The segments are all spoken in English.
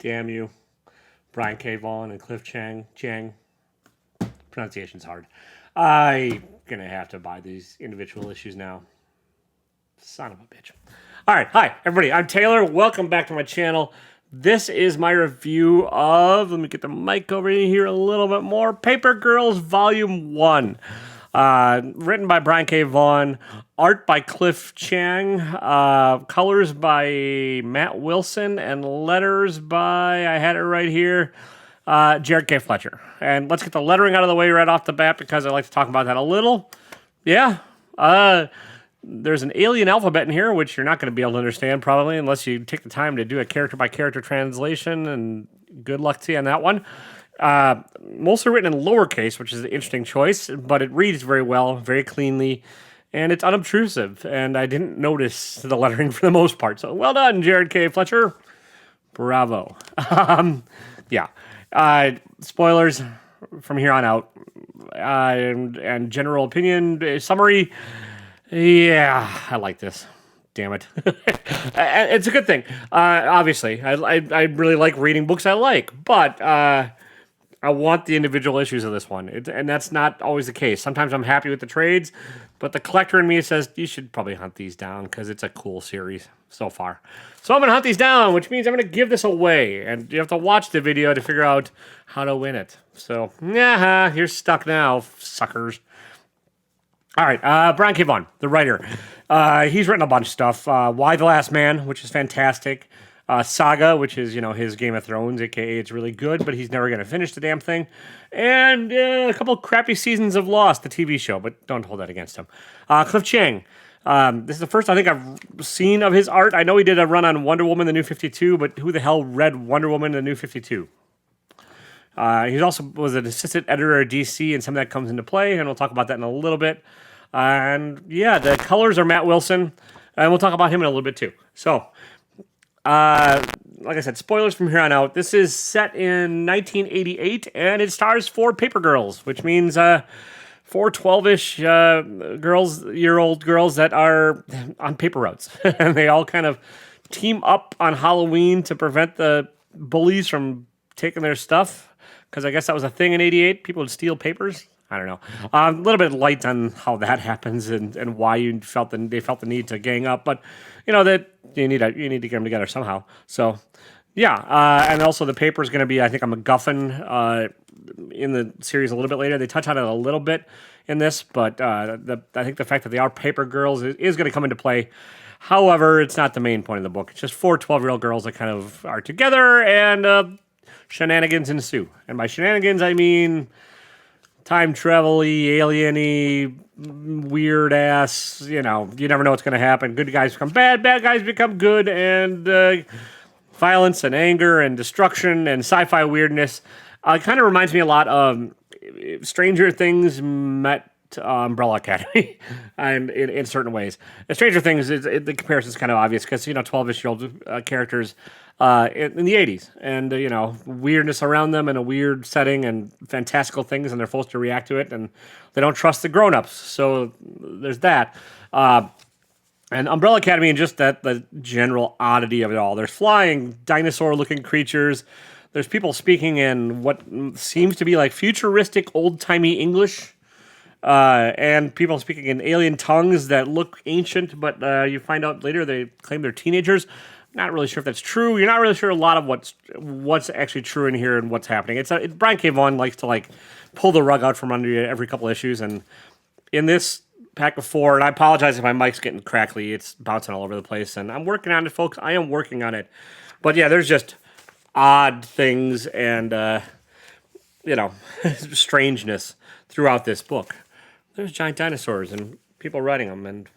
Damn you. Brian K. Vaughan and Cliff Chiang. Pronunciation's hard. I'm going to have to buy these individual issues now. Son of a bitch. All right. Hi, everybody. I'm Taylor. Welcome back to my channel. This is my review of, let me get the mic over here a little bit more, Paper Girls Volume 1. Written by Brian K. Vaughan, art by Cliff Chiang, colors by Matt Wilson, and letters by, I had it right here, Jared K. Fletcher. And let's get the lettering out of the way right off the bat because I like to talk about that a little. Yeah, there's an alien alphabet in here, which you're not going to be able to understand probably unless you take the time to do a character-by-character translation, and good luck to you on that one. Mostly written in lowercase, which is an interesting choice, but it reads very well, very cleanly, and it's unobtrusive, and I didn't notice the lettering for the most part. So well done, Jared K. Fletcher. Bravo. Yeah. Spoilers from here on out. And general opinion, summary. Yeah, I like this. Damn it. It's a good thing. Obviously, I really like reading books I like, but I want the individual issues of this one, and that's not always the case. Sometimes I'm happy with the trades, but the collector in me says you should probably hunt these down because it's a cool series so far. So I'm going to hunt these down, which means I'm going to give this away, and you have to watch the video to figure out how to win it. So, yeah, you're stuck now, suckers. All right, Brian K. Vaughan, the writer. He's written a bunch of stuff. Why the Last Man, which is fantastic. Saga, which is, his Game of Thrones, a.k.a. it's really good, but he's never going to finish the damn thing. And a couple crappy seasons of Lost, the TV show, but don't hold that against him. Cliff Chiang. This is the first I think I've seen of his art. I know he did a run on Wonder Woman, the New 52, but who the hell read Wonder Woman, the New 52? He also was an assistant editor at DC, and some of that comes into play, and we'll talk about that in a little bit. And yeah, the colors are Matt Wilson, and we'll talk about him in a little bit too. So, like I said, spoilers from here on out. This is set in 1988, and it stars 4 paper girls, which means 4 12-ish year-old girls that are on paper routes. And they all kind of team up on Halloween to prevent the bullies from taking their stuff, because I guess that was a thing in 88. People would steal papers. I don't know. A little bit light on how that happens and why they felt the need to gang up, but that you need to get them together somehow. So yeah, and also the paper is going to be, I think, a MacGuffin in the series a little bit later. They touch on it a little bit in this, but I think the fact that they are paper girls is going to come into play. However, it's not the main point of the book. It's just 4 12-year-old girls that kind of are together and shenanigans ensue. And by shenanigans, I mean time travel-y, alien-y, weird-ass, you never know what's going to happen. Good guys become bad guys become good, and violence and anger and destruction and sci-fi weirdness. It kind of reminds me a lot of Stranger Things met Umbrella Academy and in certain ways. And Stranger Things, the comparison is kind of obvious because, 12-ish-year-old characters in the 80s, and weirdness around them in a weird setting and fantastical things, and they're supposed to react to it, and they don't trust the grown-ups. So there's that. And Umbrella Academy, and just the general oddity of it all. There's flying dinosaur-looking creatures. There's people speaking in what seems to be like futuristic, old-timey English. And people speaking in alien tongues that look ancient, but you find out later they claim they're teenagers. Not really sure if that's true. You're not really sure a lot of what's actually true in here and what's happening. Brian K. Vaughan likes to pull the rug out from under you every couple issues, and in this pack of 4, and I apologize if my mic's getting crackly. It's bouncing all over the place, and I'm working on it, folks. I am working on it. But yeah, there's just odd things and strangeness throughout this book. There's giant dinosaurs and people riding them and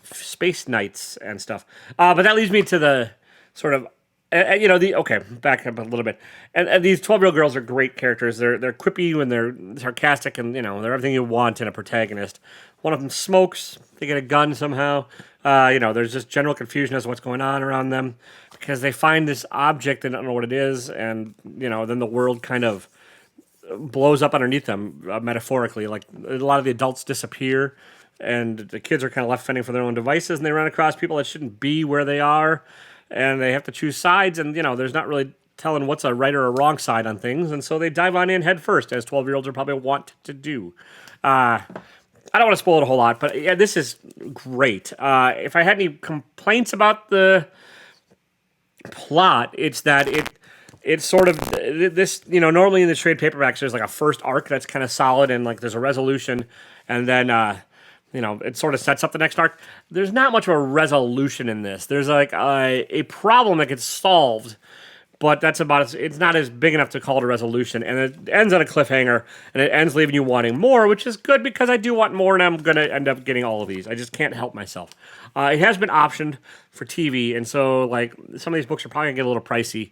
space knights and stuff. But that leads me to the sort of, back up a little bit. And these 12-year-old girls are great characters. They're quippy and they're sarcastic and, they're everything you want in a protagonist. One of them smokes. They get a gun somehow. There's just general confusion as to what's going on around them because they find this object and don't know what it is. And, then the world kind of blows up underneath them, metaphorically. Like, a lot of the adults disappear, and the kids are kind of left fending for their own devices, and they run across people that shouldn't be where they are, and they have to choose sides, and, there's not really telling what's a right or a wrong side on things, and so they dive on in head first, as 12-year-olds are probably want to do. I don't want to spoil it a whole lot, but yeah, this is great. If I had any complaints about the plot, it's that it's sort of this, normally in the trade paperbacks, there's like a first arc that's kind of solid and like there's a resolution, and then, it sort of sets up the next arc. There's not much of a resolution in this. There's like a problem that gets solved, but that's about it. It's not as big enough to call it a resolution, and it ends on a cliffhanger, and it ends leaving you wanting more, which is good because I do want more, and I'm going to end up getting all of these. I just can't help myself. It has been optioned for TV, and so like some of these books are probably going to get a little pricey,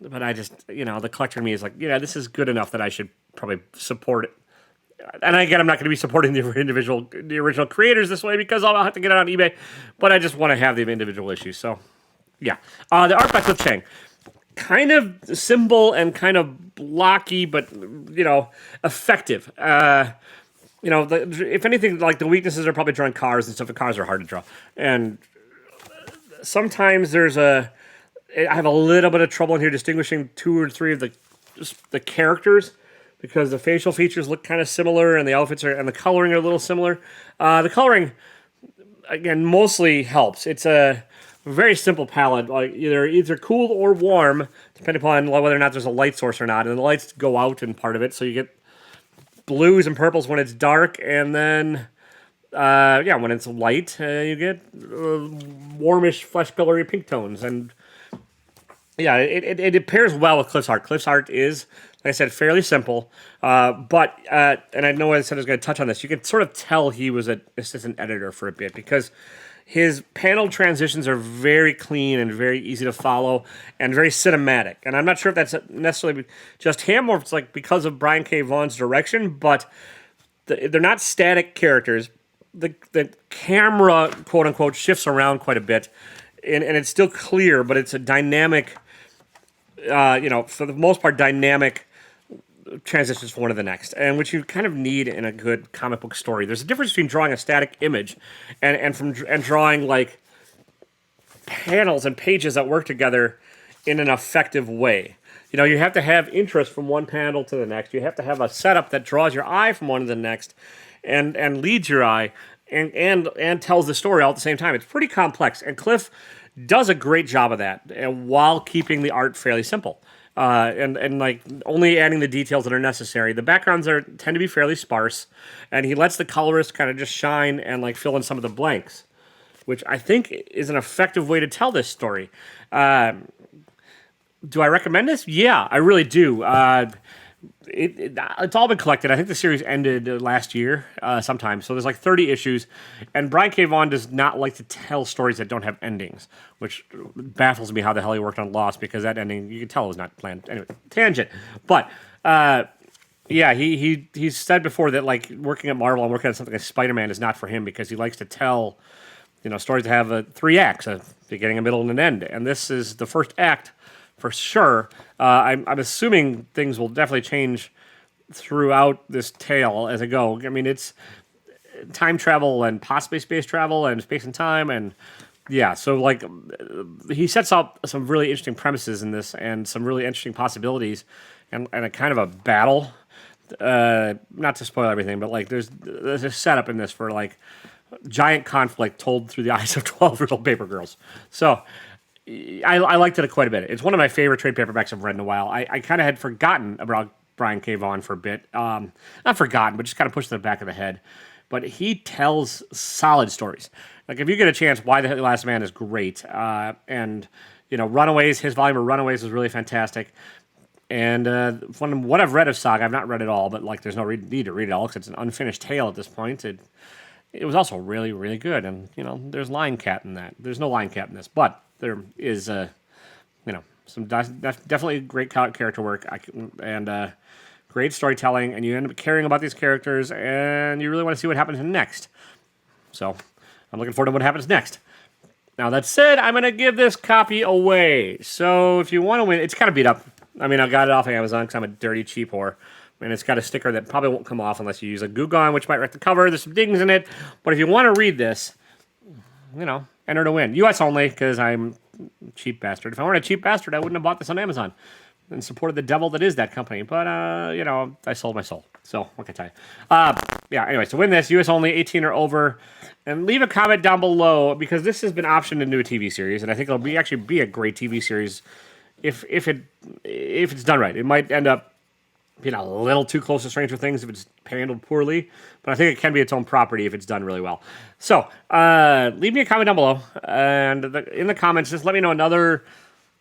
but I just, the collector in me is like, yeah, this is good enough that I should probably support it. And again, I'm not going to be supporting the original creators this way because I'll have to get it on eBay, but I just want to have the individual issues. So, yeah. The art by Cliff Chiang, kind of simple and kind of blocky, but, effective. If anything, like the weaknesses are probably drawing cars and stuff. The cars are hard to draw. And sometimes I have a little bit of trouble in here distinguishing 2 or 3 of the characters, because the facial features look kind of similar, and the outfits and the coloring are a little similar. The coloring, again, mostly helps. It's a very simple palette, like either cool or warm, depending upon whether or not there's a light source or not. And the lights go out in part of it, so you get blues and purples when it's dark, and then when it's light, you get warmish, flesh-colory pink tones. And yeah, it pairs well with Cliff's art. Cliff's art is, like I said, fairly simple, but and I know I said I was going to touch on this. You can sort of tell he was an assistant editor for a bit, because his panel transitions are very clean and very easy to follow and very cinematic. And I'm not sure if that's necessarily just him or if it's like because of Brian K. Vaughan's direction, but they're not static characters. The camera, quote unquote, shifts around quite a bit, and it's still clear, but it's a dynamic, for the most part, dynamic transitions from one to the next, and which you kind of need in a good comic book story. There's a difference between drawing a static image and drawing like panels and pages that work together in an effective way. You have to have interest from one panel to the next. You have to have a setup that draws your eye from one to the next, and leads your eye and tells the story all at the same time. It's pretty complex, and Cliff does a great job of that, and while keeping the art fairly simple. And like only adding the details that are necessary. The backgrounds tend to be fairly sparse, and he lets the colorist kind of just shine and like fill in some of the blanks, which I think is an effective way to tell this story. Do I recommend this? Yeah, I really do. It's all been collected. I think the series ended last year sometime. So there's like 30 issues. And Brian K. Vaughan does not like to tell stories that don't have endings, which baffles me how the hell he worked on Lost, because that ending, you can tell, was not planned. Anyway, tangent. But, he's said before that like working at Marvel and working on something like Spider-Man is not for him, because he likes to tell, stories that have 3 acts, a beginning, a middle, and an end. And this is the first act for sure. I'm assuming things will definitely change throughout this tale as I go. I mean, it's time travel and possibly space travel and space and time, and yeah. So like, he sets up some really interesting premises in this and some really interesting possibilities, and a kind of a battle. Not to spoil everything, but like there's a setup in this for like giant conflict told through the eyes of 12-year-old paper girls. So I liked it quite a bit. It's one of my favorite trade paperbacks I've read in a while. I kind of had forgotten about Brian K. Vaughan for a bit. Not forgotten, but just kind of pushed to the back of the head. But he tells solid stories. Like, if you get a chance, Why the Last Man is great. And, Runaways, his volume of Runaways was really fantastic. And from what I've read of Saga, I've not read it all, but like there's no need to read it all because it's an unfinished tale at this point. It was also really, really good. And, there's Lion Cat in that. There's no Lion Cat in this, but there is, some definitely great character work and great storytelling, and you end up caring about these characters, and you really want to see what happens next. So I'm looking forward to what happens next. Now, that said, I'm going to give this copy away. So if you want to win, it's kind of beat up. I mean, I got it off of Amazon because I'm a dirty cheap whore. And it's got a sticker that probably won't come off unless you use a Goo Gone, which might wreck the cover. There's some dings in it. But if you want to read this, enter to win. U.S. only, because I'm cheap bastard. If I weren't a cheap bastard, I wouldn't have bought this on Amazon and supported the devil that is that company. But, I sold my soul. So, what can I tell you? Anyway, so win this. US only, 18 or over. And leave a comment down below, because this has been optioned into a TV series, and I think it'll actually be a great TV series if it's done right. It might end up being a little too close to Stranger Things if it's handled poorly, but I think it can be its own property if it's done really well. So, leave me a comment down below, and in the comments, just let me know another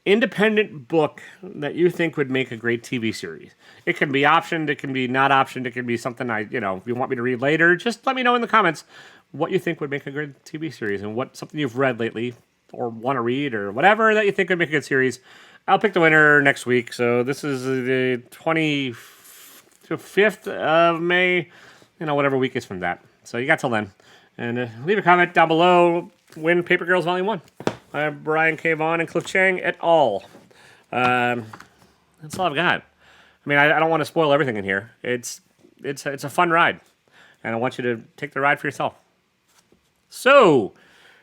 independent book that you think would make a great TV series. It can be optioned, it can be not optioned, it can be something if you want me to read later, just let me know in the comments what you think would make a good TV series and something you've read lately or want to read or whatever that you think would make a good series. I'll pick the winner next week. So this is the 25th of May, whatever week is from that. So you got till then. And leave a comment down below. Win Paper Girls Volume 1. Brian K Vaughan and Cliff Chiang et al. That's all I've got. I mean, I don't want to spoil everything in here. It's a fun ride, and I want you to take the ride for yourself. So,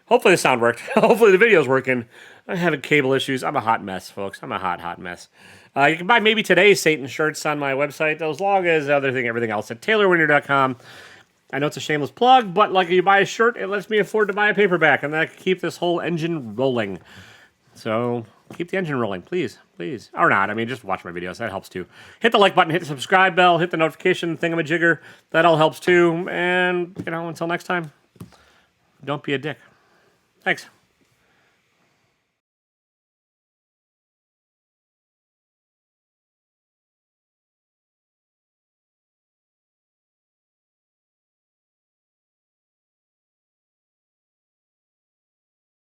hopefully the sound worked. Hopefully the video's working. I'm having cable issues. I'm a hot mess, folks. I'm a hot mess. You can buy maybe today's Satan shirts on my website, as long as everything else at TaylorWinner.com. I know it's a shameless plug, but if you buy a shirt, it lets me afford to buy a paperback, and then I can keep this whole engine rolling. So, keep the engine rolling, please. Or not, just watch my videos. That helps too. Hit the like button, hit the subscribe bell, hit the notification thingamajigger. That all helps too. And, until next time, don't be a dick. Thanks.